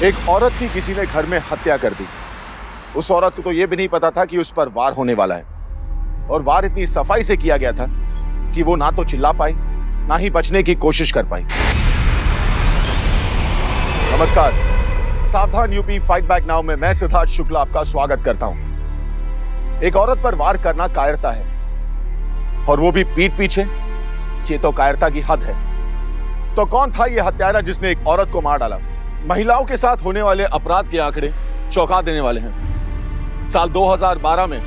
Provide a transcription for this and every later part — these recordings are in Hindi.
एक औरत की किसी ने घर में हत्या कर दी। उस औरत को तो यह भी नहीं पता था कि उस पर वार होने वाला है, और वार इतनी सफाई से किया गया था कि वो ना तो चिल्ला पाई ना ही बचने की कोशिश कर पाई। नमस्कार, सावधान यूपी फाइट बैक नाउ में मैं सिद्धार्थ शुक्ला आपका स्वागत करता हूं। एक औरत पर वार करना कायरता है, और वो भी पीठ पीछे। ये तो कायरता की हद है। तो कौन था ये हत्यारा जिसने एक औरत को मार डाला? महिलाओं के साथ होने वाले अपराध के आंकड़े चौंका देने वाले हैं। साल 2012 में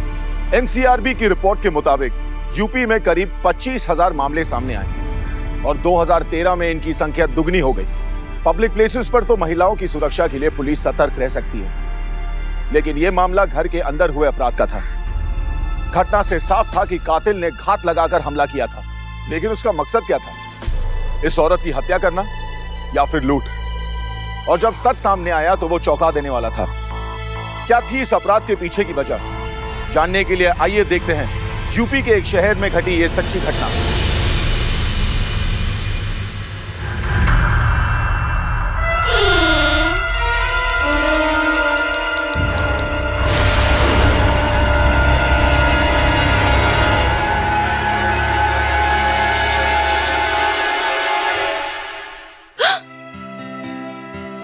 एनसीआरबी की रिपोर्ट के मुताबिक यूपी में करीब 25,000 मामले सामने आए, और 2013 में इनकी संख्या दुगनी हो गई। पब्लिक प्लेसेस पर तो महिलाओं की सुरक्षा के लिए पुलिस सतर्क रह सकती है, लेकिन यह मामला घर के अंदर हुए अपराध का था। घटना से साफ था कि कातिल ने घात लगाकर हमला किया था, लेकिन उसका मकसद क्या था? इस औरत की हत्या करना या फिर लूट? और जब सच सामने आया तो वो चौंका देने वाला था। क्या थी इस अपराध के पीछे की वजह? जानने के लिए आइए देखते हैं यूपी के एक शहर में घटी ये सच्ची घटना।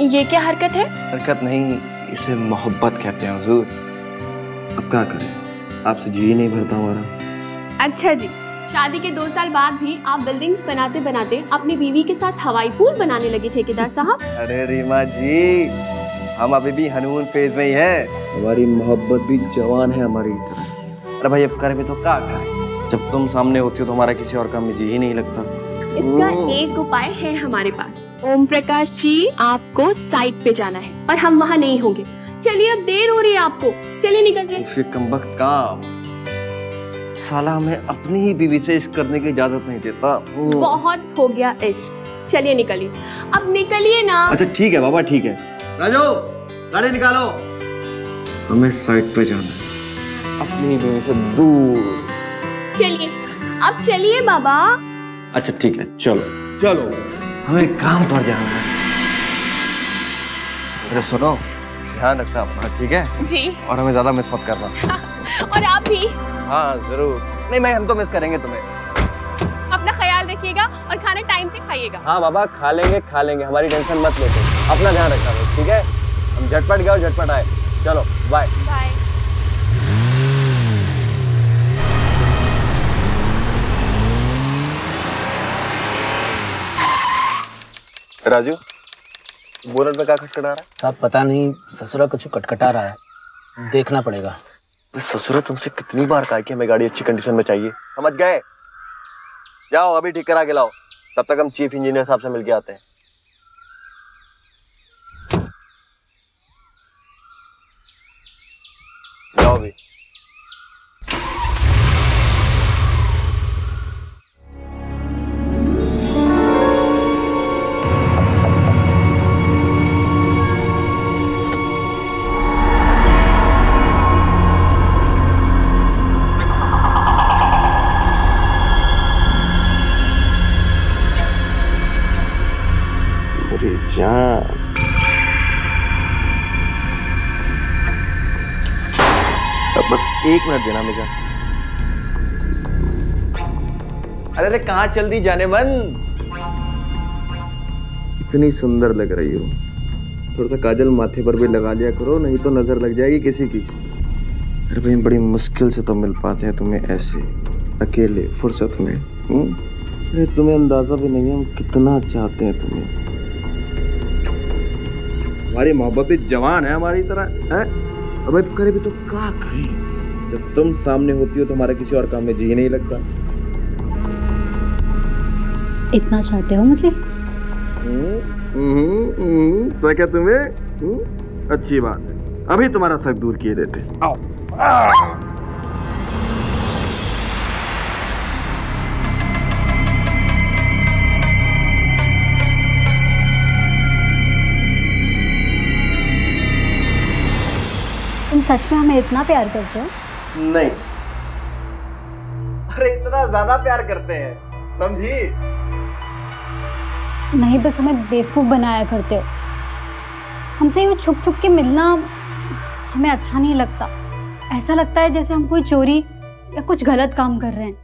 ये क्या हरकत है? हरकत नहीं, इसे मोहब्बत कहते हैं हुजूर। अब क्या करें, आपसे जी नहीं भरता हमारा। अच्छा जी, शादी के 2 साल बाद भी आप बिल्डिंग्स बनाते बनाते अपनी बीवी के साथ हवाई पूल बनाने लगे ठेकेदार साहब। अरे रीमा जी, हम अभी भी हनीमून फेज में ही हैं। हमारी मोहब्बत भी जवान है हमारी तरह। अरे भाई, अब करें भी तो क्या करें? जब तुम सामने होती हो तो हमारा किसी और काम में जी ही नहीं लगता। इसका एक उपाय है हमारे पास। ओम प्रकाश जी, आपको साइट पे जाना है और हम वहाँ नहीं होंगे। चलिए, अब देर हो रही है आपको, चलिए निकल जाइए। फिर कमबख्त काम, साला हमें अपनी ही बीवी से इश्क करने की इजाजत नहीं देता। बहुत हो गया इश्क, चलिए निकलिए, अब निकलिए ना। अच्छा ठीक है बाबा, ठीक है। राजू, गाड़ी निकालो। हमें साइट पे जाना है, अपनी बीवी से दूर। चलिए, अब चलिए बाबा। अच्छा ठीक है, चलो चलो, हमें काम पर जाना है। अरे सुनो, ध्यान रखना अपना, ठीक है जी, और हमें ज्यादा मिस मत करना। और आप भी। हाँ जरूर। नहीं, हम तो मिस करेंगे तुम्हें। अपना ख्याल रखिएगा और खाना टाइम पे खाइएगा। हाँ बाबा, खा लेंगे, हमारी टेंशन मत लो तुम। अपना ध्यान रखना बस, ठीक है? हम झटपट गए और झटपट आए। चलो बाय बाय। राजू, बोनट में क्या खटखटा रहा है? साहब पता नहीं, ससुरा कुछ खटखटा रहा है, देखना पड़ेगा। ससुरा तुमसे कितनी बार कहा कि हमें गाड़ी अच्छी कंडीशन में चाहिए? समझ गए? जाओ अभी ठीक करा के लाओ, तब तक हम चीफ इंजीनियर साहब से मिलके आते हैं। जाओ अभी। अब बस 1 मिनट देना मुझे। अरे कहाँ चल दी जाने मन? इतनी सुंदर लग रही हो, थोड़ा सा काजल माथे पर भी लगा लिया करो, नहीं तो नजर लग जाएगी किसी की। अरे भाई, बड़ी मुश्किल से तो मिल पाते हैं तुम्हें ऐसे अकेले फुर्सत में। अरे तुम्हें अंदाजा भी नहीं है हम कितना चाहते हैं तुम्हें। हमारी मोहब्बत भी जवान है हमारी तरह है। अब अब करे भी तो क्या करें? जब तुम सामने होती हो तो हमारा किसी और काम में जी नहीं लगता। इतना चाहते हो मुझे? सके तुम्हें? अच्छी बात है, अभी तुम्हारा शक दूर किए देते। आओ। तुम सच में हमें इतना प्यार करते हो? नहीं, अरे इतना ज्यादा प्यार करते हैं, समझी? नहीं, बस हमें बेवकूफ बनाया करते हो। हमसे यूँ छुप छुप के मिलना हमें अच्छा नहीं लगता। ऐसा लगता है जैसे हम कोई चोरी या कुछ गलत काम कर रहे हैं।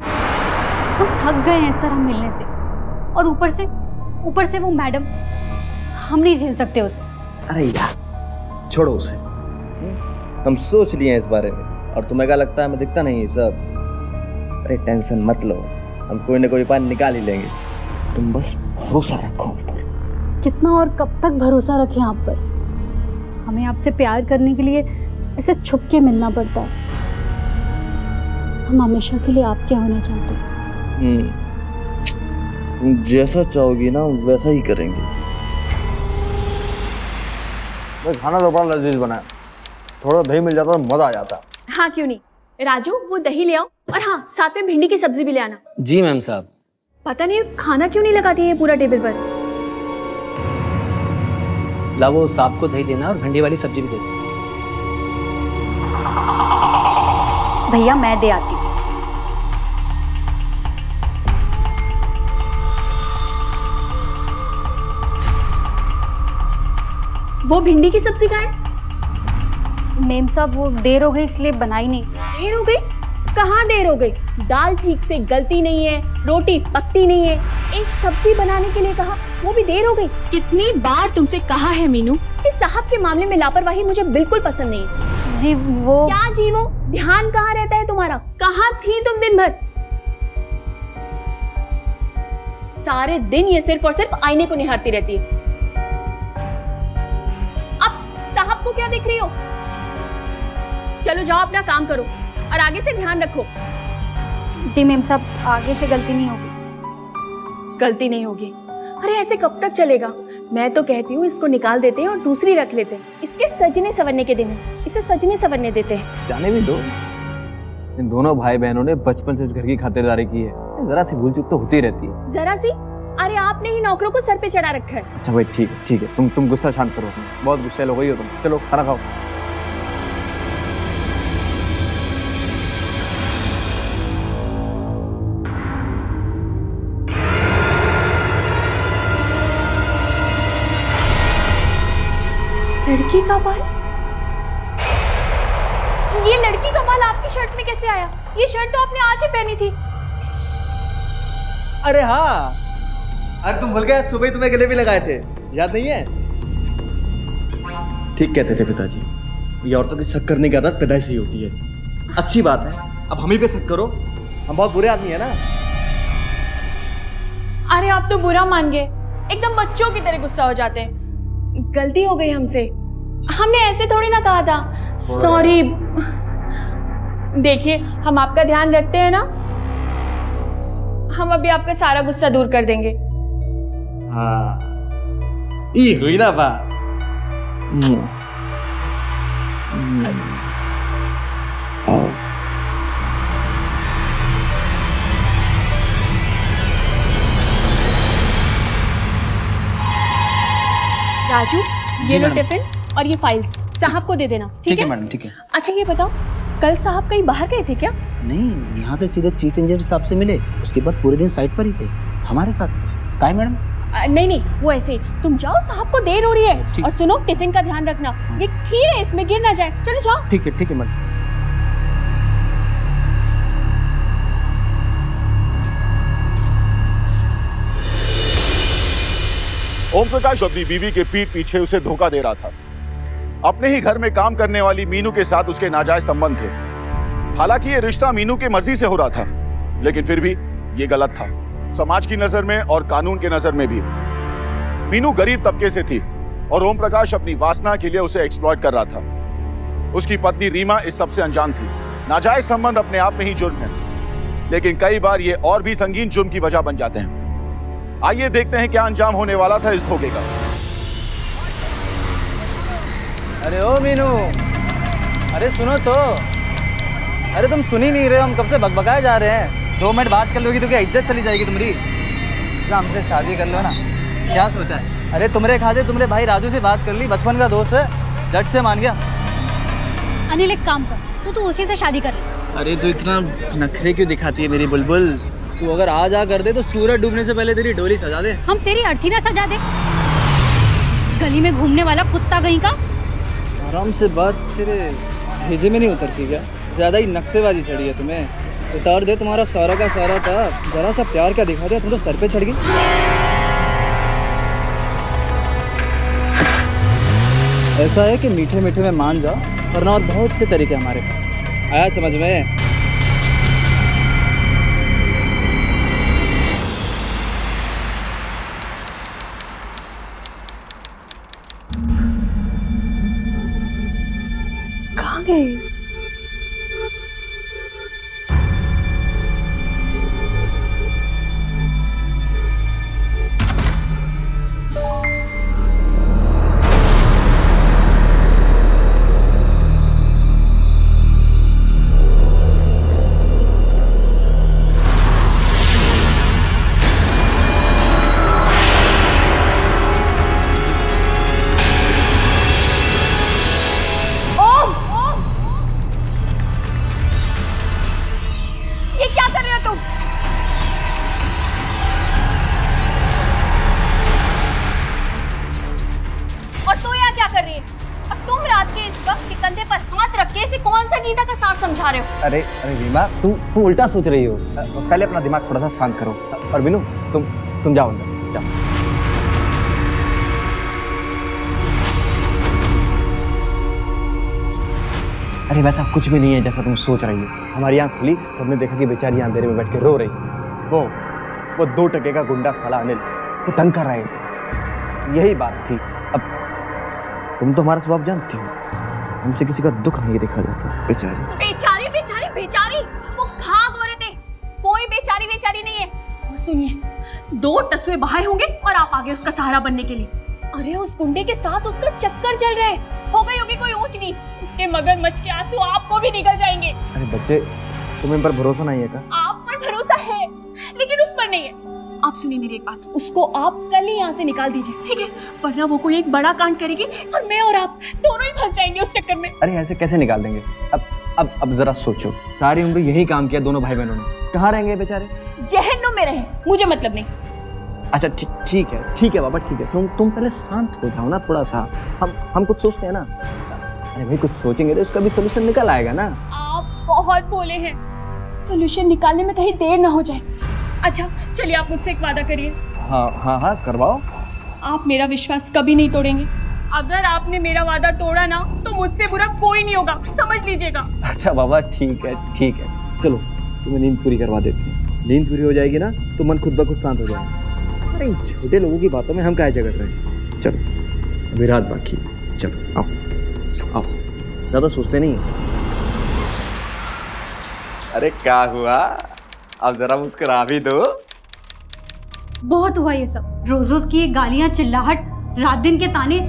हम थक गए हैं इस तरह मिलने से, और ऊपर से वो मैडम, हम नहीं झेल सकते उसे। अरे यार छोड़ो उसे, हम सोच लिए हैं इस बारे में, और तुम्हें क्या लगता है हमें दिखता नहीं सब? अरे टेंशन मत लो, हम कोई ना कोई उपाय निकाल ही लेंगे, तुम बस भरोसा रखो हम पर। कितना और कब तक भरोसा रखें आप पर? हमें आपसे प्यार करने के लिए ऐसे छुप के मिलना पड़ता है। हम हमेशा के लिए आपके होना चाहते हैं। तुम जैसा चाहोगी ना वैसा ही करेंगे। खाना तो बड़ा लजीज बना है, थोड़ा दही मिल जाता तो मजा आ जाता। हाँ क्यों नहीं। राजू वो दही ले आओ, और हाँ साथ में भिंडी की सब्जी भी ले आना। जी मैम साहब। पता नहीं खाना क्यों नहीं लगाती है पूरा टेबल पर। ला वो साहब को दही देना और भिंडी वाली सब्जी भी दे देना। भैया मैं दे आती हूँ। वो भिंडी की सब्जी कहाँ है? मेम साहब वो देर हो गई इसलिए बनाई नहीं। देर हो गई? कहाँ देर हो गई? दाल ठीक से गलती नहीं है, रोटी पकती नहीं है, एक सब्जी बनाने के लिए कहा वो भी देर हो गई। कितनी बार तुमसे कहा है मीनू कि साहब के मामले में लापरवाही मुझे बिल्कुल पसंद नहीं है। जी वो क्या जी वो? ध्यान कहाँ रहता है तुम्हारा? कहाँ थी तुम दिन भर? सारे दिन ये सिर्फ और सिर्फ आईने को निहारती रहती है। अब साहब को क्या देख रही हो? चलो जाओ अपना काम करो और आगे से ध्यान रखो। जी मेम साहब आगे से गलती नहीं होगी। गलती नहीं होगी? अरे ऐसे कब तक चलेगा? मैं तो कहती हूँ इसको निकाल देते हैं और दूसरी रख लेते हैं। इसके सजने संवरने के दिन है, इसे सजने संवरने देते हैं। जाने भी दो, इन दोनों भाई बहनों ने बचपन से इस घर की खातिरदारी की है, जरा सी भूल चूक तो होती रहती है। जरा सी? अरे आपने ही नौकरों को सर पे चढ़ा रखा है। अच्छा भाई ठीक है, तुम गुस्सा शांत करो, बहुत गुस्सैल हो गई हो तुम। चलो खाना खाओ। लड़की का बाल? ये लड़की का बाल आपकी शर्ट में कैसे आया? ये शर्ट तो आपने आज ही पहनी थी। अरे हाँ, अरे तुम भूल गए, सुबह ही तुम्हें गले भी लगाए थे, याद नहीं है? ठीक कहते थे पिताजी, ये औरतों की शक करने की आदत पैदाइश से ही होती है। अच्छी बात है, अब हम ही पे शक करो, हम बहुत बुरे आदमी है ना। अरे आप तो बुरा मान गए, एकदम बच्चों की तरह गुस्सा हो जाते हैं। गलती हो गई हमसे, हमने ऐसे थोड़ी ना कहा था। सॉरी। देखिए हम आपका ध्यान रखते हैं ना, हम अभी आपका सारा गुस्सा दूर कर देंगे। हाँ, ये हुई ना बात। राजू ये लो टिफिन और ये फाइल्स साहब को दे देना। ठीक है मैडम, ठीक है। अच्छा ये बताओ, कल साहब कहीं बाहर गए थे क्या? नहीं, यहाँ से सीधे चीफ इंजीनियर साहब से मिले, उसके बाद पूरे दिन साइट पर ही थे हमारे साथ। क्या है मैडम? नहीं वो ऐसे, तुम जाओ, साहब को देर हो रही है। और सुनो टिफिन का ध्यान रखना, ये खीर है इसमें गिर ना जाए। चलो जाओ। ठीक है मैडम। ओम प्रकाश अपनी बीवी के पीठ पीछे उसे धोखा दे रहा था। अपने ही घर में काम करने वाली मीनू के साथ उसके नाजायज संबंध थे। हालांकि ये रिश्ता मीनू की मर्जी से हो रहा था, लेकिन फिर भी ये गलत था, समाज की नजर में और कानून के नजर में भी। मीनू गरीब तबके से थी और ओम प्रकाश अपनी वासना के लिए उसे एक्सप्लॉइट कर रहा था। उसकी पत्नी रीमा इस सबसे अनजान थी। नाजायज संबंध अपने आप में ही जुर्म है, लेकिन कई बार ये और भी संगीन जुर्म की वजह बन जाते हैं। आइए देखते हैं क्या अंजाम होने वाला था इस धोखे का। अरे ओ मीनू, अरे सुनो तो। अरे तुम सुन ही नहीं रहे हो, हम कब से बकबकाए जा रहे हैं। 2 मिनट बात कर लोगी तो क्या इज्जत चली जाएगी तुम्हारी? हमसे शादी कर लो ना, क्या सोचा है? अरे तुम्हारे खाते तुम्हारे भाई राजू से बात कर ली, बचपन का दोस्त है, झट से मान गया। अनिल एक काम कर, तू उसी से शादी कर ले। अरे तू इतना नखरे क्यों दिखाती है मेरी बुलबुल? तू अगर आज आ कर दे तो सूरज डूबने से पहले तेरी डोली सजा दे। हम तेरी अर्थी ना सजा दे। गली में घूमने वाला कुत्ता कहीं का। आराम से बात, तेरे भेजे में नहीं उतरती क्या? ज़्यादा ही नक्शेबाजी चढ़ी है तुम्हें। उतार दे तुम्हारा सारा का सारा था, जरा सा प्यार क्या दिखा दिया, तुम तो सर पे चढ़ गई। ऐसा है कि मीठे मीठे में मान जाओ, वरना और बहुत से तरीके हमारे पास। आया समझ में? कहाँ गए? अरे रीमा, तुम उल्टा सोच रही हो। पहले अपना दिमाग थोड़ा सा शांत करो। और विनू, तुम जाओ अंदर, जाओ। अरे वैसा कुछ भी नहीं है जैसा तुम सोच रही हो। हमारी आँख खुली तो हमने देखा कि बेचारी अंधेरे में बैठ के रो रही। वो 2 टके का गुंडा साला अनिल, वो तंग कर रहा है इसे। यही बात थी। अब तुम तो हमारा स्वभाव जानती हो, हमसे किसी का दुख नहीं देखा जाता। बेचारी बेचारी वो भाग हो रहे थे। कोई बेचारी नहीं है। और सुनिए, 2 टसवे बहाए होंगे और आप आगे उसका सहारा बनने के लिए। अरे उस गुंडे के साथ उसका चक्कर चल रहा है। हो गई होगी कोई ऊंच नीच, उसके मगरमच्छ के आंसू आपको भी निकल जाएंगे। अरे बच्चे, तुम्हें इन पर भरोसा नहीं है क्या? आप पर भरोसा है, लेकिन उस पर नहीं है। आप सुनिए मेरी एक बात, उसको आप कल ही यहाँ से निकाल दीजिए, ठीक है? वरना वो कोई एक बड़ा कांड करेगी और मैं और आप दोनों ही फंस जाएंगे उस चक्कर में। अरे ऐसे कैसे निकाल देंगे? अब जरा सोचो, सारी उम्र यही काम किया दोनों भाई बहनों ने, कहाँ रहेंगे बेचारे? जहन्नुम में रहे, मुझे मतलब नहीं। अच्छा ठीक है बाबा, ठीक है। तुम पहले शांत हो जाओ ना थोड़ा सा। हम कुछ सोचते हैं ना। अरे भाई, कुछ सोचेंगे तो उसका भी सोल्यूशन निकल आएगा ना। आप बहुत भोले हैं, सोल्यूशन निकालने में कहीं देर ना हो जाए। अच्छा चलिए, आप मुझसे एक वादा करिए। हाँ करवाओ। आप मेरा विश्वास कभी नहीं तोड़ेंगे। अगर आपने मेरा वादा तोड़ा ना तो मुझसे बुरा कोई नहीं होगा, समझ लीजिएगा। अच्छा बाबा, ठीक है। चलो तुम्हें नींद पूरी करवा देते हैं। नींद पूरी हो जाएगी ना तो मन खुद ब खुद शांत हो जाएगा। अरे छोटे लोगों की बातों में हम काहे जगत रहे हैं। चलो अभी रात बाकी, चलो आओ। ज़्यादा सोचते नहीं। अरे क्या हुआ, अब जरा मुस्कुरा भी दो। बहुत हुआ ये सब, रोज रोज की ये गालियां, चिल्लाहट, रात दिन के ताने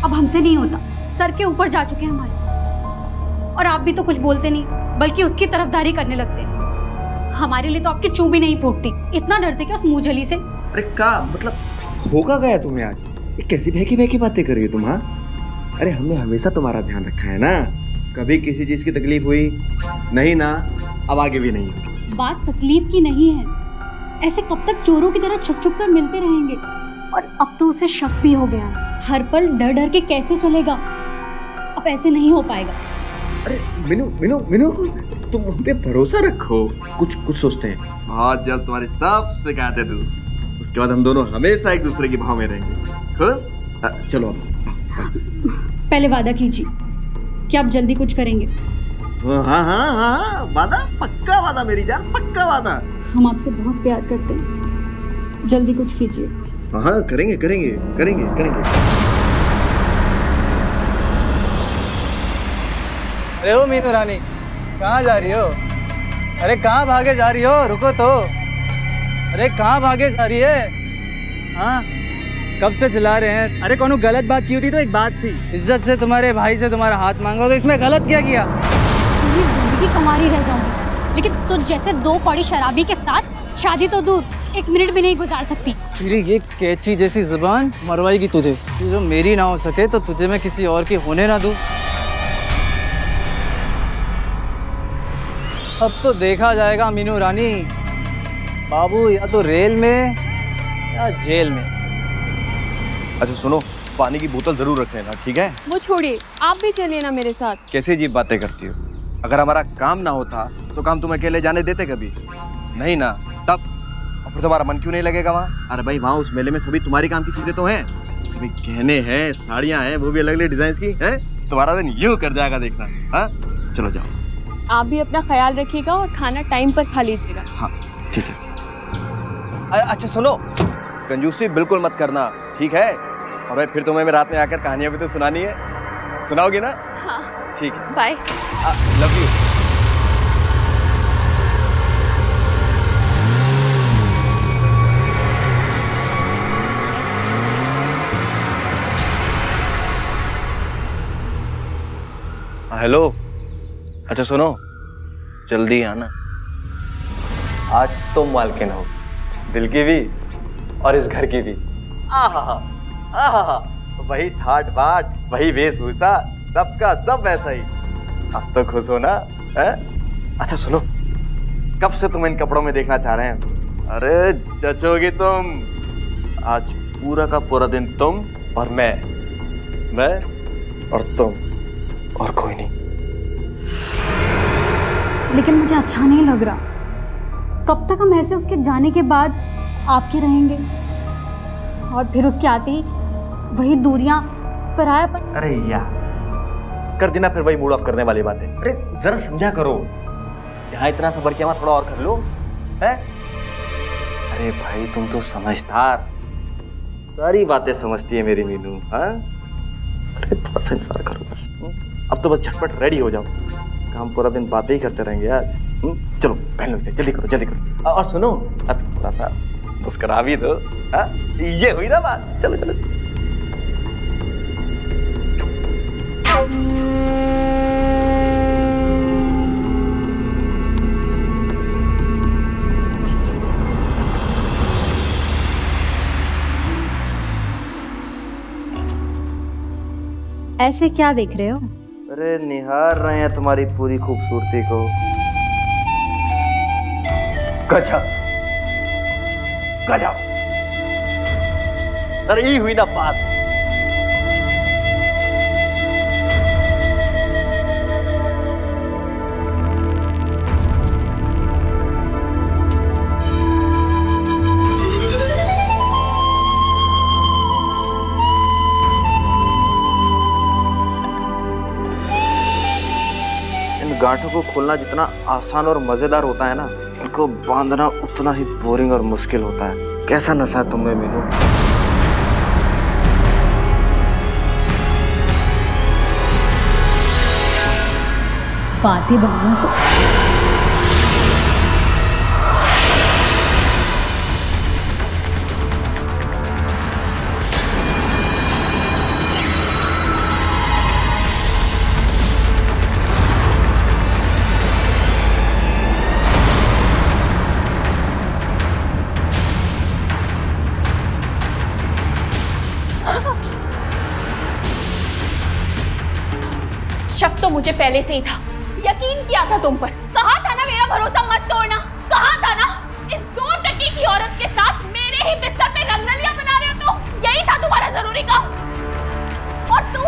अब हमसे नहीं होता। सर के ऊपर जा चुके हैं हमारे। और आप भी तो कुछ बोलते नहीं, बल्कि उसकी तरफदारी करने लगते हैं। हमारे लिए तो आपकी चूं भी नहीं फूटती। इतना डरते क्या उस मुंहझली से? अरे का मतलब होगा गया तुम्हें आज? ये कैसी बहकी बातें कर रही हो तुम? हाँ, अरे हमने हमेशा तुम्हारा ध्यान रखा है ना। कभी किसी चीज की तकलीफ हुई नहीं ना, अब आगे भी नहीं होगी। बात तकलीफ की नहीं है। ऐसे कब तक चोरों की तरह छुप छुप कर मिलते रहेंगे? और अब तो उसे शक भी हो गया। हर पल डर डर के कैसे चलेगा? अब ऐसे नहीं हो पाएगा। अरे मिनू, तुम हम पे भरोसा रखो। कुछ सोचते हैं। बहुत जल्द तुम्हारी सब शिकायतें दूर, उसके बाद हम दोनों हमेशा एक दूसरे की भाव में रहेंगे। खुश? चलो पहले वादा कीजिए कि आप जल्दी कुछ करेंगे। हाँ, वादा, पक्का वादा मेरी जान, पक्का वादा। हम आपसे बहुत प्यार करते हैं, जल्दी कुछ कीजिए। हाँ, करेंगे। अरे ओ मीनू रानी, कहाँ जा रही हो? अरे कहाँ भागे जा रही हो? रुको तो। अरे कहाँ भागे जा रही है? हाँ, कब से चिल्ला रहे हैं? अरे कौन गलत बात की होती तो एक बात थी, इज्जत से तुम्हारे भाई से तुम्हारा हाथ मांगा, तो इसमें गलत क्या किया? पूरी जिंदगी कुंवारी रह जाऊंगी, लेकिन तुझ जैसे 2 कौड़ी शराबी के साथ शादी तो दूर, 1 मिनट भी नहीं गुजार सकती। तेरी ये कैची जैसी जुबान मरवाएगी तुझे। तू जो मेरी ना हो सके तो तुझे मैं किसी और की होने ना दूं। अब तो देखा जाएगा मीनू रानी, बाबू या तो रेल में या जेल में। अच्छा सुनो, पानी की बोतल जरूर रख लेना, ठीक है? वो छोड़िए, आप भी चलिए ना मेरे साथ। कैसे अजीब बातें करती हो? अगर हमारा काम ना होता तो काम तुम अकेले जाने देते कभी? नहीं ना, तब और फिर तुम्हारा मन क्यों नहीं लगेगा वहाँ? अरे भाई वहाँ उस मेले में सभी तुम्हारी काम की चीजें तो हैं, भाई गहने हैं, साड़ियाँ हैं, वो भी अलग अलग डिजाइन की हैं। तुम्हारा दिन यूं कर जाएगा देखना। हाँ चलो जाओ। आप भी अपना ख्याल रखिएगा और खाना टाइम पर खा लीजिएगा। हाँ ठीक है। अच्छा सुनो, कंजूसी बिल्कुल मत करना, ठीक है? और भाई फिर तुम्हें रात में आकर कहानियां भी तो सुनानी है, सुनाओगी ना? हाँ ठीक है, बाय। Love you. हेलो, अच्छा सुनो, जल्दी आना। आज तुम मालकिन हो, दिल की भी और इस घर की भी। आहा, वही ठाट बाट, वही वेशभूषा, सबका सब वैसा ही। अब तो खुश हो ना? है? अच्छा सुनो, कब से तुम इन कपड़ों में देखना चाह रहे हैं? अरे जचोगी तुम। आज पूरा का पूरा दिन तुम और मैं और तुम और कोई नहीं। लेकिन मुझे अच्छा नहीं लग रहा। कब तक हम ऐसे उसके जाने के बाद आपके रहेंगे और फिर उसके आते ही वही दूरियां, परायापन। अरे यार, कर देना फिर वही मूड ऑफ करने वाली बातें। अरे जरा समझा करो, जहाँ इतना सबर किया वहाँ थोड़ा और कर लो, है? अरे भाई तुम तो समझदार, सारी बातें समझती है मेरी मीनू। हाँ अरे थोड़ा सा इंतजार करो बस। अब तो बस झटपट रेडी हो जाओ, काम पूरा दिन बातें ही करते रहेंगे आज। चलो पहन लो इसे, जल्दी करो जल्दी करो। और सुनो, अब थोड़ा सा मुस्कुरा भी दो। हाँ ये हुई ना बात। चलो चलो चलो। ऐसे क्या देख रहे हो? अरे निहार रहे हैं तुम्हारी पूरी खूबसूरती को। गजब गजब, अरे ये हुई ना बात। गांठों को खोलना जितना आसान और मजेदार होता है ना, इनको बांधना उतना ही बोरिंग और मुश्किल होता है। कैसा नशा है तुम्हें मीनू? बातें बनाओ तो शक तो मुझे पहले से ही था, यकीन किया था तुम पर। कहा था ना मेरा भरोसा मत तोड़ना, कहा था ना इस 2 टकी की औरत के साथ मेरे ही बिस्तर पे रंगनलियां बना रहे हो तुम। यही था तुम्हारा जरूरी काम। और तू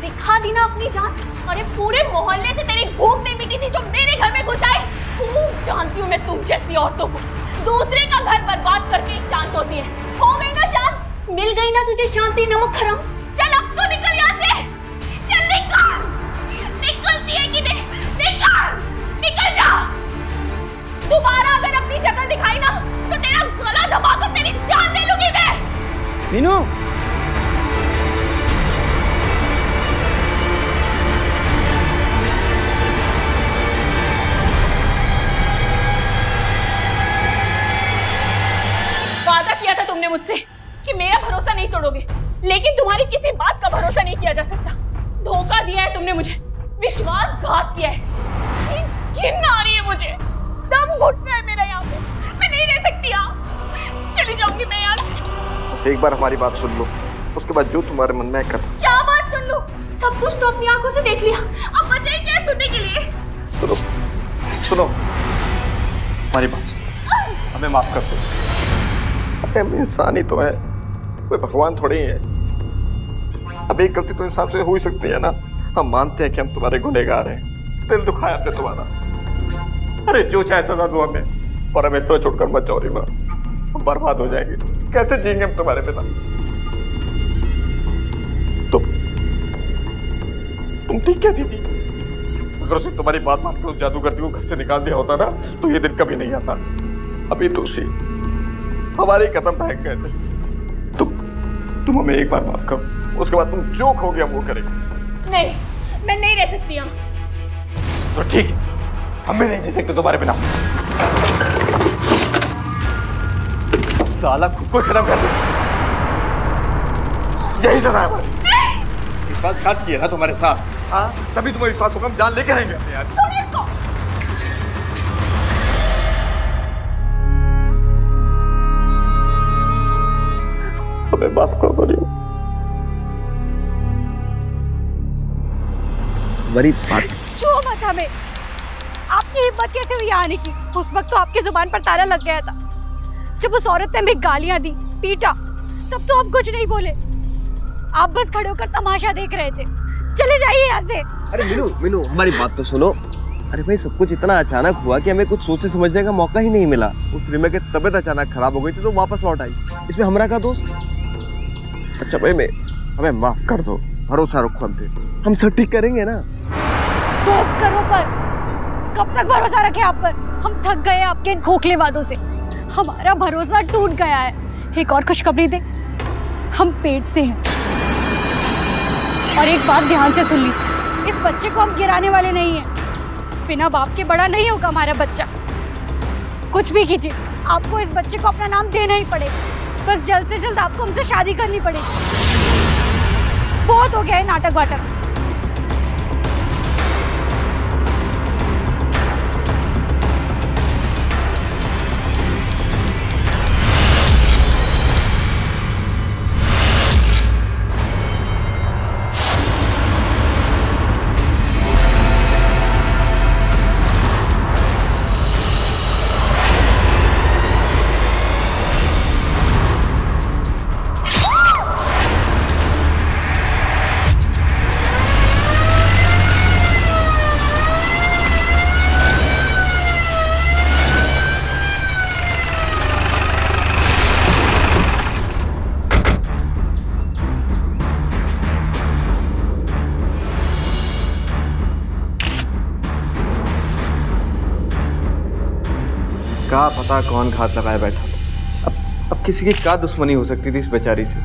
दिखा दी ना अपनी जान। अरे पूरे मोहल्ले से तेरी भूख नहीं मिटी थी जो मेरे घर में घुस आई। खूब जानती हूँ मैं तुम जैसी औरतों को, दूसरे का घर बर्बाद करके शांत होती है। हो गई ना शांत, मिल गई ना तुझे शांति, नमक हराम। चल अब तो निकल यहाँ से, चल निकल। निकलती है कि नहीं? निकल जा। दोबारा अगर अपनी शक्ल दिखाई ना तो तेरा गला दबाकर तेरी जान ले लूंगी मैं। मीनू, वादा किया था तुमने मुझसे कि मेरा भरोसा नहीं तोड़ोगे, लेकिन तुम्हारी किसी बात का भरोसा नहीं किया जा सकता। धोखा दिया है तुमने मुझे, विश्वासघात किया है। घिन आ रही है मुझे, दम घुटना है मेरा यहाँ पे। मैं नहीं रह सकती यहाँ, चली जाऊंगी मैं यहाँ से। बस एक बार हमारी बात सुन लो, उसके बाद जो तुम्हारे मन में कर। क्या बात सुन लो? सब कुछ तो अपनी आंखों से देख लिया, अब बचा ही क्या सुनने के लिए? सुनो सुनो, हमारी बात सुनो, हमें माफ कर दो। हम इंसान ही तो है, कोई भगवान थोड़े ही है। अब एक गलती तो इंसान से हो ही सकती है ना। हम मानते हैं कि हम तुम्हारे गुनहगार हैं, दिल दुखाया हमने तुम्हारा। अरे जो चाहे सजा दो हमें, पर हमें सोच छोड़कर मत जाओ रीमा, हम बर्बाद हो जाएंगे। कैसे जिएंगे हम तुम्हारे बिना? तुम ठीक कहती थी, अगर उसे तुम्हारी बात मानकर उस जादूगरती को घर से निकाल दिया होता ना तो ये दिन कभी नहीं आता। अभी तो उसी हमारे कदम फेंक गए थे। तुम हमें एक बार माफ करो, उसके बाद तुम जो कहोगे हम वो करेंगे। नहीं, मैं नहीं रह सकती यहाँ। तो ठीक है, हम भी नहीं जी सकते तुम्हारे बिना। साला खुद को खत्म कर दे, यही सजा है हमारी। विश्वासघात किया ना तुम्हारे साथ, हाँ तभी तुम्हें विश्वास होगा हम जान लेके रहेंगे अपने यार। हमें माफ कर दो रीमा। बड़ी बात छू मत हमें। आपकी हिम्मत कैसे हुई आने की? उस वक्त तो आपकी जुबान पर ताला लग गया था। जब उस औरत ने हमें गालियां दी, पीटा, तब तो हम कुछ नहीं बोले। आप बस खड़े होकर तमाशा देख रहे थे। चले जाइए यहाँ से। अरे मीनू हमारी बात तो सुनो। अरे भाई सब कुछ इतना अचानक हुआ कि हमें कुछ सोचने समझने का मौका ही नहीं मिला। उस रीमा की तबीयत अचानक खराब हो गई थी तो वापस लौट आई, इसमें हमारा क्या दोस्त? अच्छा भाई हमें माफ कर दो, भरोसा रखो हम पे, हम सब ठीक करेंगे ना। दोस्त करो पर कब तक भरोसा रखे आप पर? हम थक गए आपके इन खोखले वादों से, हमारा भरोसा टूट गया है। एक और खुशखबरी दे, हम पेट से हैं। और एक बात ध्यान से सुन लीजिए, इस बच्चे को हम गिराने वाले नहीं हैं। बिना बाप के बड़ा नहीं होगा हमारा बच्चा। कुछ भी कीजिए, आपको इस बच्चे को अपना नाम देना ही पड़ेगा। बस जल्द से जल्द आपको हमसे शादी करनी पड़ेगी। बहुत हो गया है नाटक वाटक। क्या पता कौन घात लगाए बैठा था। अब किसी की क्या दुश्मनी हो सकती थी इस बेचारी से।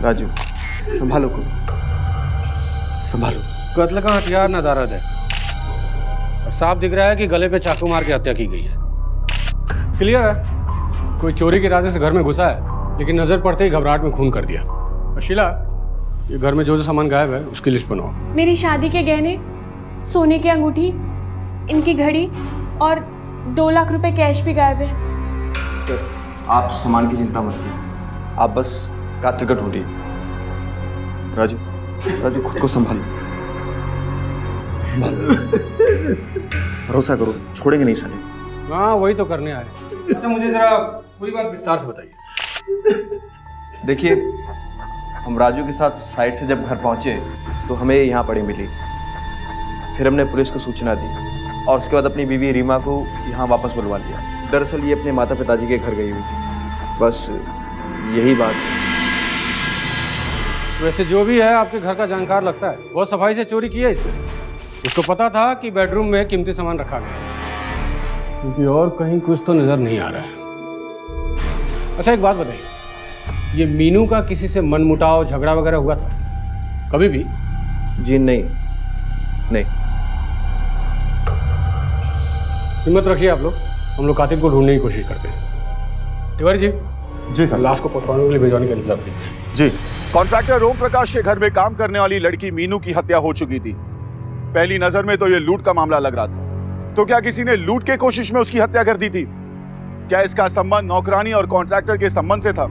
राजू संभालो को, संभालो। कत्ल का हथियार नदारद है और साफ दिख रहा है कि गले पे चाकू मार के हत्या की गई है। क्लियर है, कोई चोरी के इरादे से घर में घुसा है लेकिन नजर पड़ते ही घबराहट में खून कर दिया। और शीला, ये घर में जो सामान गायब है उसकी लिस्ट बनाओ। मेरी शादी के गहने, सोने की अंगूठी, इनकी घड़ी और 2 लाख रुपए कैश भी गायब है। तो आप सामान की चिंता मत कीजिए, आप बस कातिल को ढूंढिए। राजू खुद को संभालो, भरोसा करो, छोड़ेंगे नहीं साले। हाँ वही तो करने आए। अच्छा मुझे जरा पूरी बात विस्तार से बताइए। देखिए, हम राजू के साथ साइड से जब घर पहुंचे तो हमें यहाँ पड़ी मिली। फिर हमने पुलिस को सूचना दी और उसके बाद अपनी बीवी रीमा को यहाँ वापस बुलवा लिया। दरअसल ये अपने माता पिताजी के घर गई हुई थी, बस यही बात है। वैसे जो भी है आपके घर का जानकार लगता है, बहुत सफाई से चोरी की है इसने। उसको पता था कि बेडरूम में कीमती सामान रखा गया है, क्योंकि और कहीं कुछ तो नजर नहीं आ रहा है। अच्छा एक बात बताइए, ये मीनू का किसी से मनमुटाव झगड़ा वगैरह हुआ था कभी भी? जी नहीं। हिम्मत रखिए आप लोग, हम लोग कातिल को ढूंढने की कोशिश करते हैं। तिवारी जी, जी सर। लाश को पोस्टमार्टम के लिए भिजवाने का इंतजाम कीजिए। जी। कॉन्ट्रैक्टर ओम प्रकाश के घर में काम करने वाली लड़की मीनू की हत्या हो चुकी थी। पहली नजर में तो ये लूट का मामला लग रहा था, तो क्या किसी ने लूट के कोशिश में उसकी हत्या कर दी थी? क्या इसका संबंध नौकरानी और कॉन्ट्रैक्टर के संबंध से था?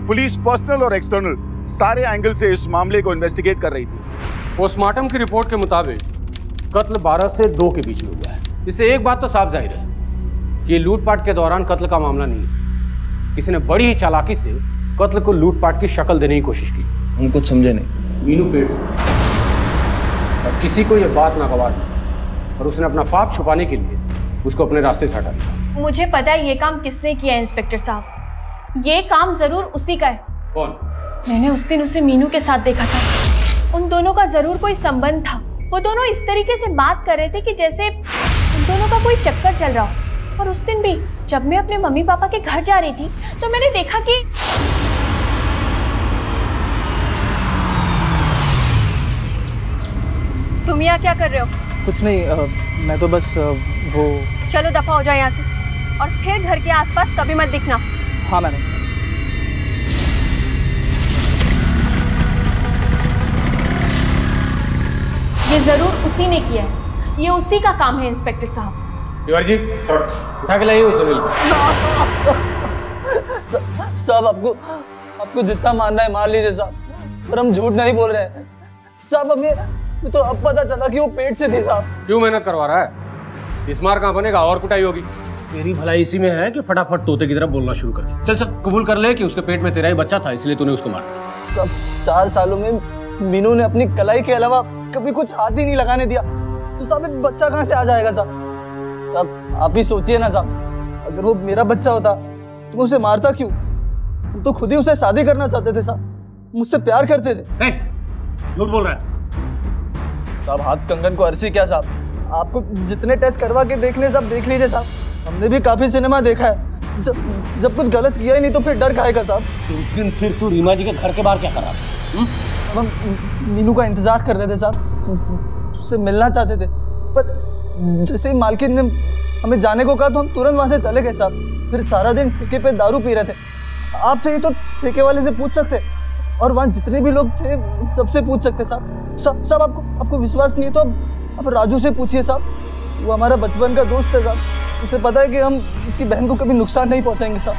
पुलिस पर्सनल और एक्सटर्नल सारे एंगल से इस मामले को इन्वेस्टिगेट कर रही थी। पोस्टमार्टम की रिपोर्ट के मुताबिक कत्ल 12 से 2 के बीच में हुआ है। इससे एक बात तो साफ जाहिर है कि ये लूटपाट के दौरान कत्ल का मामला नहीं है। किसी ने बड़ी ही चालाकी से कत्ल को लूटपाट की शक्ल देने की कोशिश की। हम कुछ समझे नहीं। मीनू पेट से और किसी को ये बात नागवार हो और उसने अपना पाप छुपाने के लिए उसको अपने रास्ते से हटा दिया। मुझे पता है ये काम किसने किया है इंस्पेक्टर साहब। ये काम जरूर उसी का है। कौन? मैंने उस दिन उसे मीनू के साथ देखा था। उन दोनों का जरूर कोई संबंध था। वो दोनों इस तरीके से बात कर रहे थे कि जैसे उन दोनों का कोई चक्कर चल रहा हो। और उस दिन भी जब मैं अपने मम्मी पापा के घर जा रही थी तो मैंने देखा कि तुम यहाँ क्या कर रहे हो? कुछ नहीं, मैं तो बस वो। चलो दफा हो जाए यहाँ से और फिर घर के आसपास कभी मत दिखना। हाँ मैडम। ये जरूर उसी ने किया है। ये उसी का काम है इंस्पेक्टर साहब। तिवारी जी सर उठा के लाइए सुनील। साहब आपको जितना मारना है मार लीजिए साहब, पर हम झूठ नहीं बोल रहे हैं साहब। हमें तो अब पता चला कि वो पेट से थी साहब। क्यों मेहनत करवा रहा है? इस मार कहाँ बनेगा और कुटाई होगी। तेरी भलाई इसी में है कि फटाफट तोते की तरह बोलना शुरू कर दे। चल कबूल कर ले कि उसके पेट में तेरा ही बच्चा था, इसलिए तूने उसको मारा। सब 4 सालों में मीनू ने अपनी कलाई के अलावा कभी कुछ हाथ ही नहीं लगाने दिया, तो साहब एक बच्चा कहाँ से आ जाएगा साहब? साहब आप ही सोचिए ना साहब, अगर वो मेरा बच्चा होता तो मैं उसे मारता क्यों? हम तो खुद ही उसे शादी करना चाहते थे साहब, मुझसे प्यार करते थे। झूठ बोल रहा है साहब। हाथ कंगन को अरसी क्या साहब? आपको जितने टेस्ट करवा के देखने सब देख लीजिए साहब। हमने भी काफी सिनेमा देखा है। जब कुछ गलत किया ही नहीं तो फिर डर खाएगा साहब। तो उस दिन फिर तू रीमा जी के घर के बाहर क्या कर रहा था? अब हम मीनू का इंतजार कर रहे थे साहब, उससे मिलना चाहते थे, पर जैसे ही मालकिन ने हमें जाने को कहा तो हम तुरंत वहां से चले गए साहब। फिर सारा दिन ठेके पे दारू पी रहे थे। आप चाहिए तो ठेके वाले से पूछ सकते, और वहाँ जितने भी लोग थे सबसे पूछ सकते साहब। सब आपको विश्वास नहीं है तो अब राजू से पूछिए साहब, वो हमारा बचपन का दोस्त है साहब। उसे पता है कि हम उसकी बहन को कभी नुकसान नहीं पहुंचाएंगे साहब।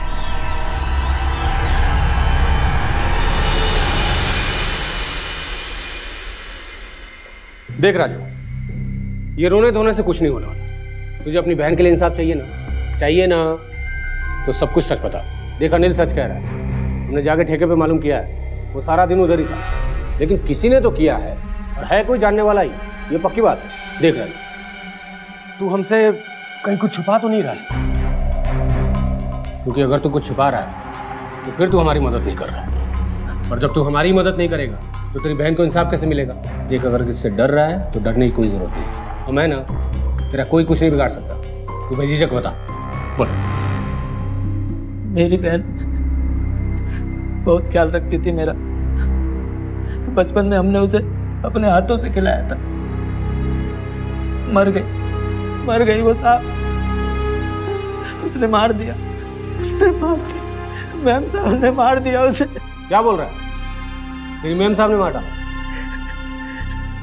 देख राजू, ये रोने धोने से कुछ नहीं होने वाला। तुझे अपनी बहन के लिए इंसाफ चाहिए ना तो सब कुछ सच बता। देख अनिल सच कह रहा है, हमने जाके ठेके पे मालूम किया है, वो सारा दिन उधर ही था, लेकिन किसी ने तो किया है और है कोई जानने वाला ही, ये पक्की बात है। देख राजू, तू हमसे कहीं कुछ छुपा तो नहीं रहा है, क्योंकि अगर तू कुछ छुपा रहा है तो फिर तू हमारी मदद नहीं कर रहा है, और जब तू हमारी मदद नहीं करेगा तो तेरी बहन को इंसाफ कैसे मिलेगा? देख अगर किससे डर रहा है तो डरने की कोई जरूरत नहीं, और मैं ना तेरा कोई कुछ नहीं बिगाड़ सकता। तू बेझिझक बता, बोल। मेरी बहन बहुत ख्याल रखती थी मेरा। बचपन में हमने उसे अपने हाथों से खिलाया था। मर गई वो साहब, उसने मार दिया मैम साहब ने मार दिया उसे। क्या बोल रहा है? तेरी मैम साहब ने मारा?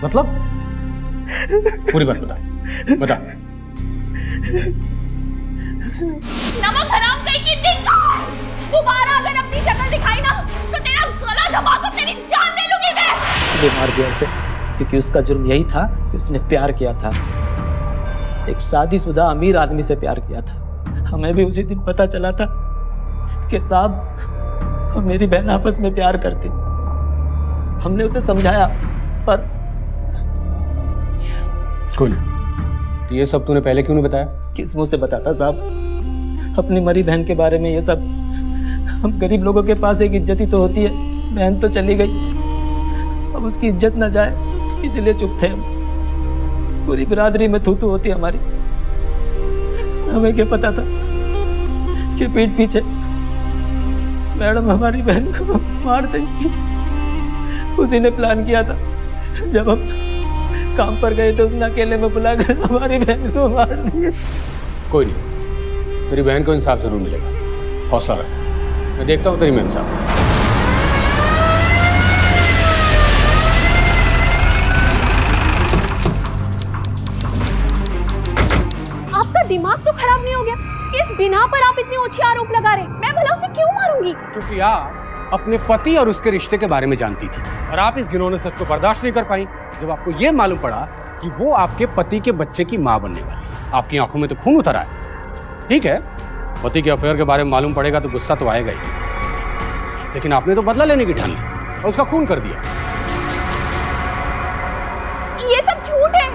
मतलब पूरी बात बता। नमक हराम कहीं की टिक्का, दोबारा अगर अपनी शक्ल दिखाई ना तो तेरा गला दबा कर तेरी जान ले लूंगी मैं। इसलिए मार दिया उसे क्योंकि उसका जुर्म यही था कि उसने प्यार किया था, एक शादीशुदा अमीर आदमी से प्यार किया था। हमें भी उसी दिन पता चला था कि साहब और मेरी बहन आपस में प्यार करती। हमने उसे समझाया पर कोई नहीं। तो ये सब तूने पहले क्यों नहीं बताया? किस मुंह से बताता साहब, अपनी मरी बहन के बारे में ये सब। हम गरीब लोगों के पास एक इज्जत ही तो होती है, बहन तो चली गई, अब उसकी इज्जत ना जाए इसलिए चुप थे हम। पूरी बिरादरी में थू थू होती हमारी। हमें क्या पता था कि पीठ पीछे मैडम हमारी बहन को मार देंगी। उसी ने प्लान किया था। जब हम काम पर गए तो उसने अकेले में बुलाकर हमारी बहन को मार दिया। कोई नहीं, तेरी बहन को इंसाफ जरूर मिलेगा, हौसला रख। मैं देखता हूँ तेरी मैम साहब। आपका दिमाग तो खराब नहीं हो गया? किस बिना पर आप इतने ऊंचे आरोप लगा रहे? मैं भला उसे क्यों मारूंगी? क्योंकि आप अपने पति और उसके रिश्ते के बारे में जानती थी, और आप इस घिनौने सच को बर्दाश्त नहीं कर पाई जब आपको यह मालूम पड़ा कि वो आपके पति के बच्चे की मां बनने वाली। आपकी आंखों में तो खून उतर आया। ठीक है, पति के अफेयर के बारे में मालूम पड़ेगा तो गुस्सा तो आएगा ही, लेकिन आपने तो बदला लेने की ठान ली। और उसका खून कर दिया। ये सब झूठ है।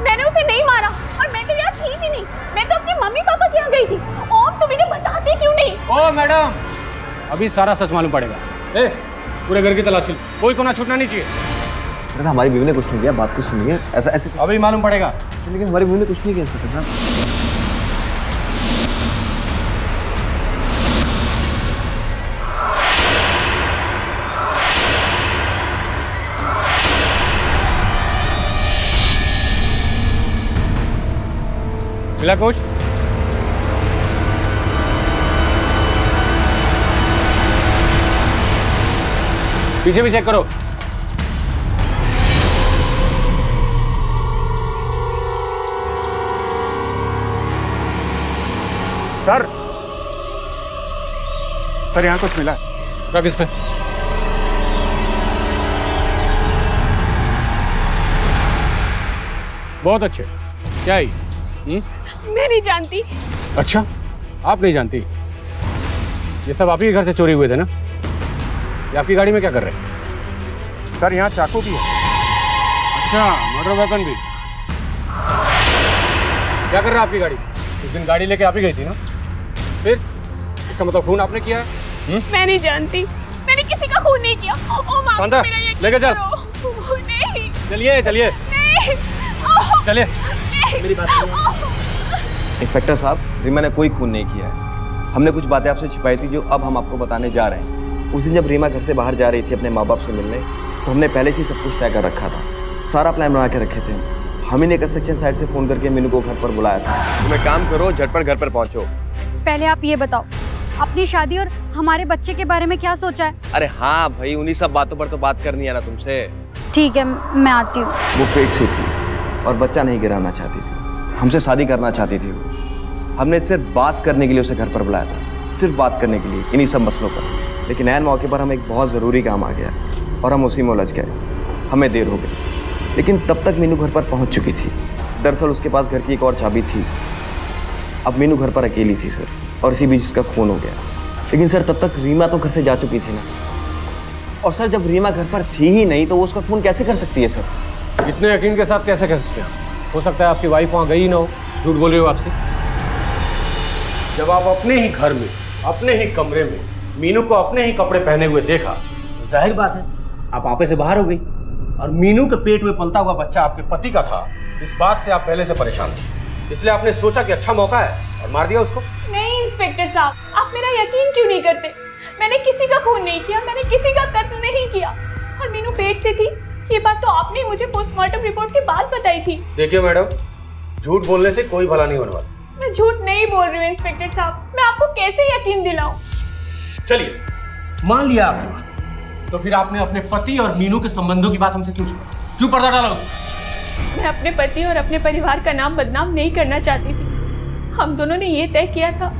मैंने उसे नहीं मारा और मैं तो यहाँ थी भी नहीं। मैं तो अपने मम्मी पापा के यहाँ गई थी। ओम तुम इन्हें बताते क्यों नहीं? ओ मैडम, अभी सारा सच मालूम पड़ेगा। पूरे घर की तलाशी, कोई कोना छूटना नहीं चाहिए। हमारी बीवी ने कुछ नहीं किया, बात को सुनिए। ऐसा ऐसे अभी मालूम पड़ेगा। लेकिन हमारी बीवी ने कुछ नहीं किया इंस्पेक्टर साहब। मिला कुछ? पीछे भी चेक करो। सर यहाँ कुछ मिला है। रख इस पे। बहुत अच्छे। क्या है? मैं नहीं जानती। अच्छा, आप नहीं जानती? ये सब आप ही के घर से चोरी हुए थे ना? ये आपकी गाड़ी में क्या कर रहे हैं? सर यहाँ चाकू भी है। अच्छा, मर्डर वेपन भी। क्या कर रहा है आपकी गाड़ी? उस दिन गाड़ी लेके आप ही गई थी ना? फिर इसका मतलब खून आपने किया है? मैं नहीं जानती। मैंने किसी का खून नहीं किया। लेके चल। नहीं। चलिए चलिए चलिए। मेरी बात सुनिए। इंस्पेक्टर साहब, रीमा ने कोई खून नहीं किया है। हमने कुछ बातें आपसे छिपाई थी जो अब हम आपको बताने जा रहे हैं। उस दिन जब रीमा घर से बाहर जा रही थी अपने माँ बाप से मिलने, तो हमने पहले से ही सब कुछ तय कर रखा था। सारा प्लान बना के रखे थे। हम ही ने कंस्ट्रक्शन साइट से फ़ोन करके मीनू को घर पर बुलाया था। तुम एक काम करो, झटपट घर पर पहुँचो। पहले आप ये बताओ, अपनी शादी और हमारे बच्चे के बारे में क्या सोचा है? अरे हाँ भाई, उन्हीं सब बातों पर तो बात करनी है ना तुमसे। ठीक है, मैं आती हूँ। वो पेट से थी और बच्चा नहीं गिराना चाहती थी। हमसे शादी करना चाहती थी वो। हमने सिर्फ बात करने के लिए उसे घर पर बुलाया था, सिर्फ बात करने के लिए, इन्हीं सब मसलों पर। लेकिन ऐन मौके पर हमें एक बहुत ज़रूरी काम आ गया और हम उसी में उलझ गए। हमें देर हो गई, लेकिन तब तक मीनू घर पर पहुंच चुकी थी। दरअसल उसके पास घर की एक और चाबी थी। अब मीनू घर पर अकेली थी सर, और इसी बीच इसका खून हो गया। लेकिन सर तब तक रीमा तो घर से जा चुकी थी ना, और सर जब रीमा घर पर थी ही नहीं तो वो उसका खून कैसे कर सकती है सर? इतने यकीन के साथ कैसे कह सकते हैं? हो सकता है आपकी वाइफ वहाँ गई ना हो, झूठ बोल रहे हो आपसे। जब आप अपने ही घर में, अपने ही कमरे में मीनू को अपने ही कपड़े पहने हुए देखा, तो जाहिर बात है आप आपे से बाहर हो गई। और मीनू के पेट में पलता हुआ बच्चा आपके पति का था, इस बात से आप पहले से परेशान थे। इसलिए आपने सोचा कि अच्छा मौका है और मार दिया उसको। नहीं इंस्पेक्टर साहब, आप मेरा यकीन क्यों नहीं करते? मैंने किसी का खून नहीं किया, मैंने किसी का कत्ल नहीं किया। और मीनू पेट से थी, ये बात तो आपने मुझे पोस्टमार्टम रिपोर्ट के बाद बताई थी। देखिए मैडम, झूठ बोलने से कोई भला नहीं होने वाला। मैं झूठ नहीं बोल रही हूँ इंस्पेक्टर साहब। मैं आपको कैसे यकीन दिलाऊं? चलिए, मान लिया आपने, तो फिर आपने अपने पति और मीनू के संबंधों की बात हमसे क्यों छुपाई? क्यों पर्दा डाला? मैं अपने पति और अपने परिवार का नाम बदनाम नहीं करना चाहती थी। हम दोनों ने ये तय किया था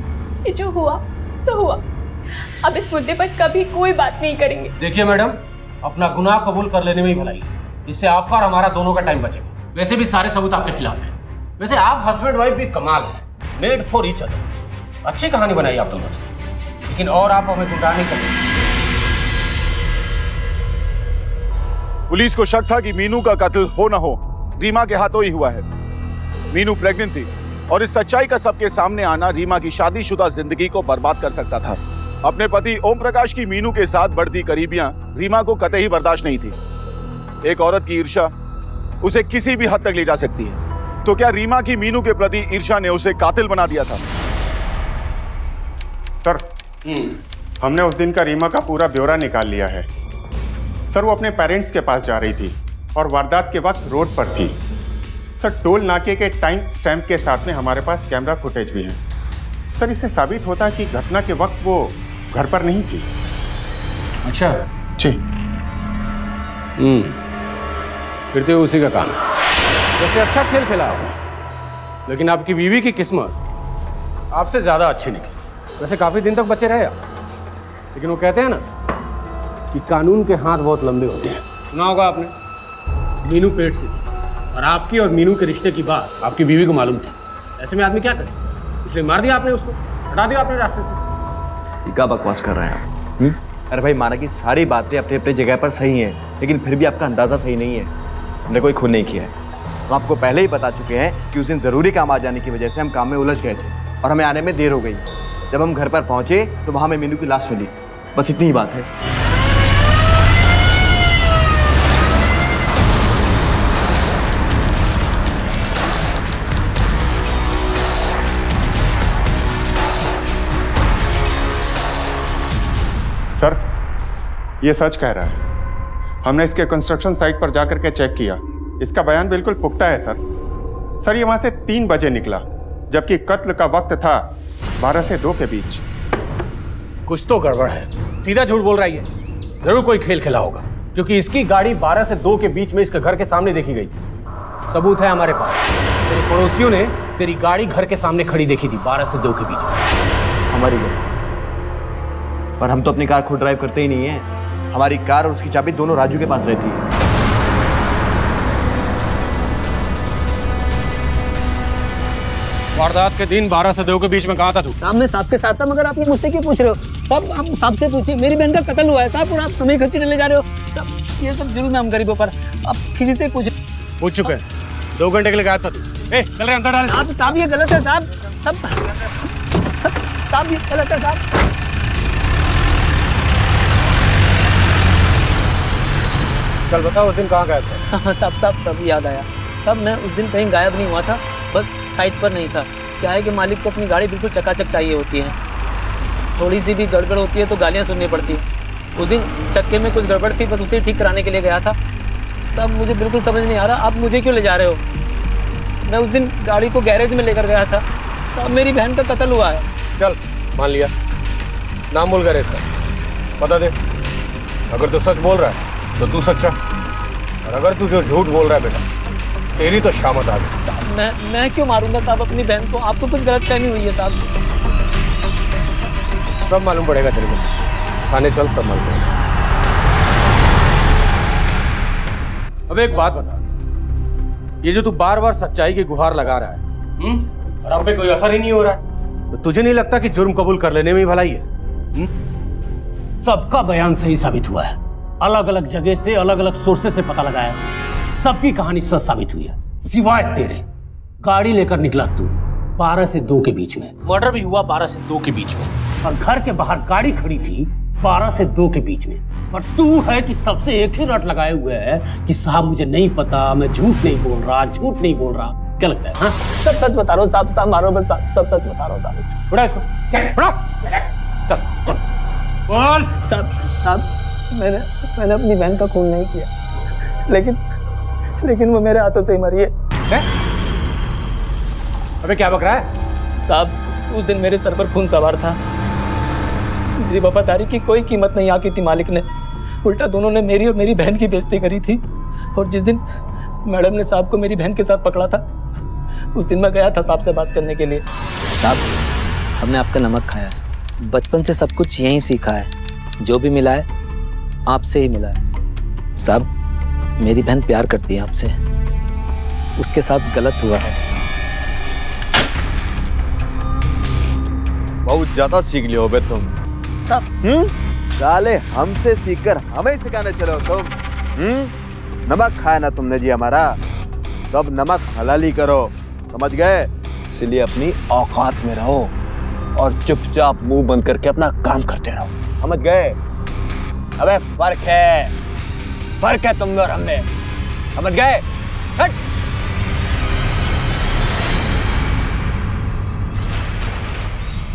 कि जो हुआ सो हुआ। अब इस मुद्दे पर कभी कोई बात नहीं करेंगे। देखिए मैडम, अपना गुनाह कबूल कर लेने में ही भलाई है। इससे आपका और हमारा दोनों का टाइम बचेगा। वैसे भी सारे सबूत आपके खिलाफ हैं। वैसे आप हस्बैंड वाइफ भी कमाल है, मेड फॉर ईच अदर। अच्छी कहानी बनाई आप दोनों ने, लेकिन और आप हमें गुमराह नहीं कर सकते। पुलिस को शक था कि मीनू का कत्ल हो न हो रीमा के हाथों ही हुआ है। मीनू प्रेग्नेंट थी और इस सच्चाई का सबके सामने आना रीमा की शादीशुदा जिंदगी को बर्बाद कर सकता था। अपने पति ओम प्रकाश की मीनू के साथ बढ़ती करीबियां रीमा को कतई बर्दाश्त नहीं थी। एक औरत की ईर्ष्या उसे किसी भी हद तक ले जा सकती है, तो क्या रीमा की मीनू के प्रति ईर्ष्या ने उसे कातिल बना दिया था? सर, हमने उस दिन का रीमा का पूरा ब्यौरा निकाल लिया है। सर, वो अपने पेरेंट्स के पास जा रही थी और वारदात के वक्त रोड पर थी। सर, टोल नाके के टाइम स्टैम्प के साथ में हमारे पास कैमरा फुटेज भी है। सर, इससे साबित होता है कि घटना के वक्त वो घर पर नहीं थी। अच्छा जी। फिर तो उसी का काम है। वैसे अच्छा खेल खेला आपने, लेकिन आपकी बीवी की किस्मत आपसे ज़्यादा अच्छी निकली। वैसे काफ़ी दिन तक बचे रहे आप, लेकिन वो कहते हैं ना कि कानून के हाथ बहुत लंबे होते हैं। सुना होगा आपने, मीनू पेट से थी और आपकी और मीनू के रिश्ते की बात आपकी बीवी को मालूम थी। ऐसे में आदमी क्या करे? इसलिए मार दिया आपने उसको, हटा दिया आपने रास्ते से। क्या बकवास कर रहे हैं आप? अरे भाई माना कि सारी बातें अपनी अपनी जगह पर सही हैं, लेकिन फिर भी आपका अंदाज़ा सही नहीं है। हमने कोई खून नहीं किया है। हम आपको पहले ही बता चुके हैं कि उस दिन ज़रूरी काम आ जाने की वजह से हम काम में उलझ गए थे और हमें आने में देर हो गई। जब हम घर पर पहुँचे तो वहाँ हमें मीनू की लाश मिली। बस इतनी ही बात है। सर, ये सच कह रहा है। हमने इसके कंस्ट्रक्शन साइट पर जाकर के चेक किया। इसका बयान बिल्कुल पुख्ता है सर। सर, ये वहां से 3 बजे निकला, जबकि कत्ल का वक्त था 12 से 2 के बीच। कुछ तो गड़बड़ है। सीधा झूठ बोल रहा है ये। जरूर कोई खेल खेला होगा, क्योंकि इसकी गाड़ी 12 से 2 के बीच में इसके घर के सामने देखी गई। सबूत है हमारे पास। तेरे पड़ोसियों ने तेरी गाड़ी घर के सामने खड़ी देखी थी 12 से 2 के बीच। हमारी गाड़ी, पर हम तो अपनी कार खुद ड्राइव करते ही नहीं है। हमारी कार और उसकी चाबी दोनों राजू के पास रहती है। वारदात के दिन 12 से 2 के बीच में कहाँ था तू? साहब मैं साहब के साथ था, मगर आप ये मुझसे क्यों पूछ रहे हो? साहब हम साहब से पूछिए, मेरी बहन का कत्ल हुआ है साहब, और आप हमें खर्ची ले जा रहे हो साहब। ये सब जुल्म है हम गरीबों पर। आप किसी से पूछ चुके हैं। 2 घंटे के लिए गायब था तू। चल रहे अंदर डाल। साहब ये गलत है साहब। साहब ये गलत है साहब। चल बताओ उस दिन कहाँ गायब था? हाँ सब याद आया साहब। मैं उस दिन कहीं गायब नहीं हुआ था, बस साइट पर नहीं था। क्या है कि मालिक को अपनी गाड़ी बिल्कुल चकाचक चाहिए होती है। थोड़ी सी भी गड़बड़ होती है तो गालियाँ सुननी पड़ती है। उस दिन चक्के में कुछ गड़बड़ थी, बस उसे ठीक कराने के लिए गया था साहब। मुझे बिल्कुल समझ नहीं आ रहा आप मुझे क्यों ले जा रहे हो। मैं उस दिन गाड़ी को गैरेज में लेकर गया था साहब। मेरी बहन का कत्ल हुआ है। चल मान लिया, नाम बोल गैरेज का, बता दे। अगर तू सच बोल रहा है तो तू सच्चा, और अगर तू जो झूठ बोल रहा है बेटा, तेरी तो शामत आ गई। साहब मैं क्यों मारूंगा साहब अपनी बहन को? आपको कुछ गलतफहमी हुई है साहब। सब मालूम पड़ेगा तेरे को। थाने चल, सब मालूम पड़ेगा। अब एक बात बता, ये जो तू बार बार सच्चाई की गुहार लगा रहा है और अब पे कोई असर ही नहीं हो रहा है, तो तुझे नहीं लगता कि जुर्म कबूल कर लेने में ही भलाई है? सबका बयान सही साबित हुआ है। अलग अलग जगह से, अलग अलग सोर्सेस से पता लगाया, सबकी कहानी सच साबित हुई है, सिवाय तेरे। गाड़ी लेकर निकला तू 12 से 2 के बीच में, मर्डर भी हुआ 12 से 2 के बीच में, और घर के बाहर गाड़ी खड़ी थी 12 से 2 के बीच में। और तू है कि तब से एक ही रट लगाए हुए है कि साहब मुझे नहीं पता, मैं झूठ नहीं बोल रहा। क्या लगता है? हाँ? सब सच बता रहा हूँ साहब मारो, बस सब सच बता रहा हूँ साहब। उड़ा इसको, चल बोल। साहब मैंने अपनी बहन का खून नहीं किया, लेकिन वो मेरे हाथों से ही मरी है। अबे क्या बक रहा है? साहब उस दिन मेरे सर पर खून सवार था। मेरी वफादारी की कोई कीमत नहीं आकी थी मालिक ने, उल्टा दोनों ने मेरी और मेरी बहन की बेइज्जती करी थी। और जिस दिन मैडम ने साहब को मेरी बहन के साथ पकड़ा था, उस दिन मैं गया था साहब से बात करने के लिए। साहब हमने आपका नमक खाया है, बचपन से सब कुछ यहीं सीखा है। जो भी मिला है आपसे ही मिला है। साहब मेरी बहन प्यार करती है आपसे, उसके साथ गलत हुआ है। बहुत ज्यादा सीख लियो बे तुम साहब। साले हमसे सीखकर हमें सिखाने चलो तुम। नमक खाया ना तुमने जी हमारा, तो अब नमक हलाली करो, समझ गए? इसलिए अपनी औकात में रहो और चुपचाप मुंह बंद करके अपना काम करते रहो, समझ गए? अबे फर्क है तुम और हम में, समझ गए? हट।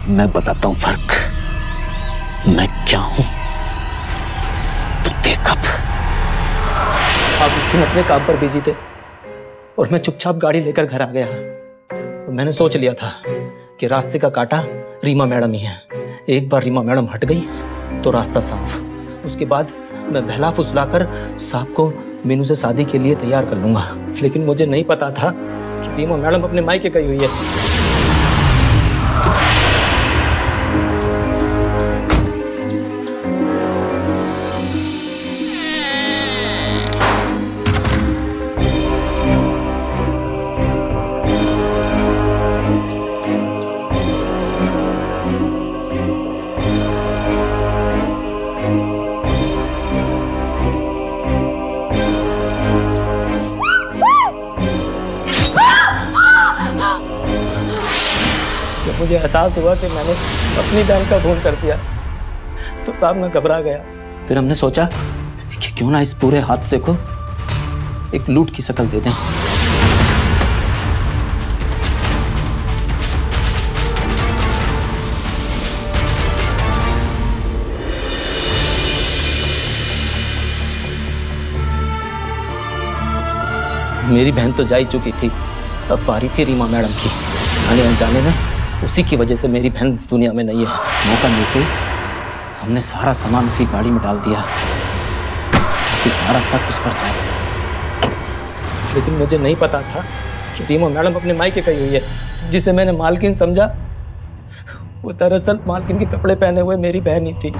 मैं बताता हूँ फर्क, मैं क्या हूं तू देख अब। आप उस दिन अपने काम पर बिजी थे और मैं चुपचाप गाड़ी लेकर घर आ गया। और मैंने सोच लिया था कि रास्ते का कांटा रीमा मैडम ही है। एक बार रीमा मैडम हट गई तो रास्ता साफ। उसके बाद मैं बहला फुसलाकर साहब को मीनू से शादी के लिए तैयार कर लूंगा। लेकिन मुझे नहीं पता था कि रीमा मैडम अपने मायके गई हुई है। जब मुझे एहसास हुआ कि मैंने अपनी बहन का खून कर दिया तो साहब मैं घबरा गया। फिर हमने सोचा कि क्यों ना इस पूरे हादसे को एक लूट की शक्ल दे दें। मेरी बहन तो जा ही चुकी थी, अब बारी थी रीमा मैडम की। जाने अनजाने में उसी की वजह से मेरी बहन इस दुनिया में नहीं है। मौका मिलते हमने सारा सामान उसी गाड़ी में डाल दिया कि सारा शक उस पर जाए। लेकिन मुझे नहीं पता था कि रीमा मैडम अपने मायके गई हुई है। जिसे मैंने मालकिन समझा वो दरअसल मालकिन के कपड़े पहने हुए मेरी बहन ही थी।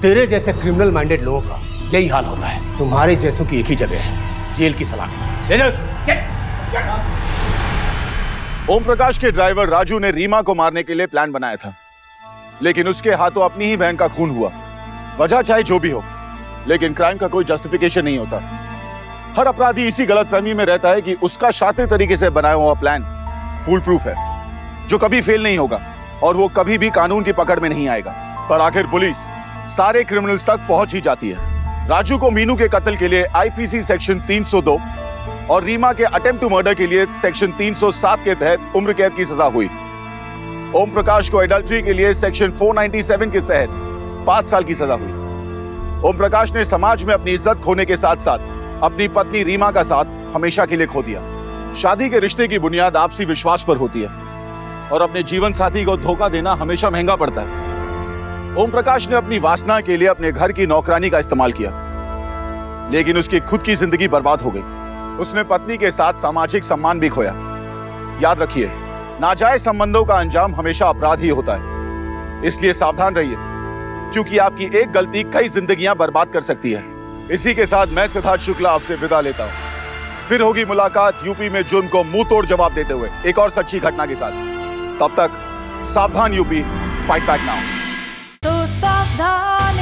तेरे जैसे क्रिमिनल माइंडेड लोगों का यही हाल होता है। तुम्हारे जैसों की एक ही जगह है, जेल की सलाखी। ले जाओ इसको। ओम प्रकाश के ड्राइवर राजू ने रीमा को मारने के लिए प्लान बनाया था, लेकिन उसके हाथों अपनी ही बहन का खून हुआ। वजह चाहे जो भी हो, लेकिन क्राइम का कोई जस्टिफिकेशन नहीं होता। हर अपराधी इसी गलतफहमी में रहता है कि उसका शातिर तरीके से बनाया हुआ प्लान फूल प्रूफ है, जो कभी फेल नहीं होगा और वो कभी भी कानून की पकड़ में नहीं आएगा। पर आखिर पुलिस सारे क्रिमिनल्स तक पहुंच ही जाती है। राजू को मीनू के कत्ल के लिए आईपीसी सेक्शन 302 और रीमा के अटेम्प्ट टू मर्डर के लिए सेक्शन 307 के तहत उम्र कैद की सजा हुई। ओम प्रकाश को एडल्ट्री के लिए सेक्शन 497 के तहत 5 साल की सजा हुई। ओम प्रकाश ने समाज में अपनी इज्जत खोने के साथ साथ अपनी पत्नी रीमा का साथ हमेशा के लिए खो दिया। शादी के रिश्ते की बुनियाद आपसी विश्वास पर होती है और अपने जीवन साथी को धोखा देना हमेशा महंगा पड़ता है। ओम प्रकाश ने अपनी वासना के लिए अपने घर की नौकरानी का इस्तेमाल किया, लेकिन उसकी खुद की जिंदगी बर्बाद हो गई। उसने पत्नी के साथ सामाजिक सम्मान भी खोया। याद रखिए, नाजायज संबंधों का अंजाम हमेशा अपराध ही होता है, इसलिए सावधान रहिए, क्योंकि आपकी एक गलती कई जिंदगियां बर्बाद कर सकती है। इसी के साथ मैं सिद्धार्थ शुक्ला आपसे विदा लेता हूं। फिर होगी मुलाकात यूपी में जुर्म को मुंह तोड़ जवाब देते हुए एक और सच्ची घटना के साथ। तब तक सावधान यूपी, फाइट बैक नाउ। तो सावधान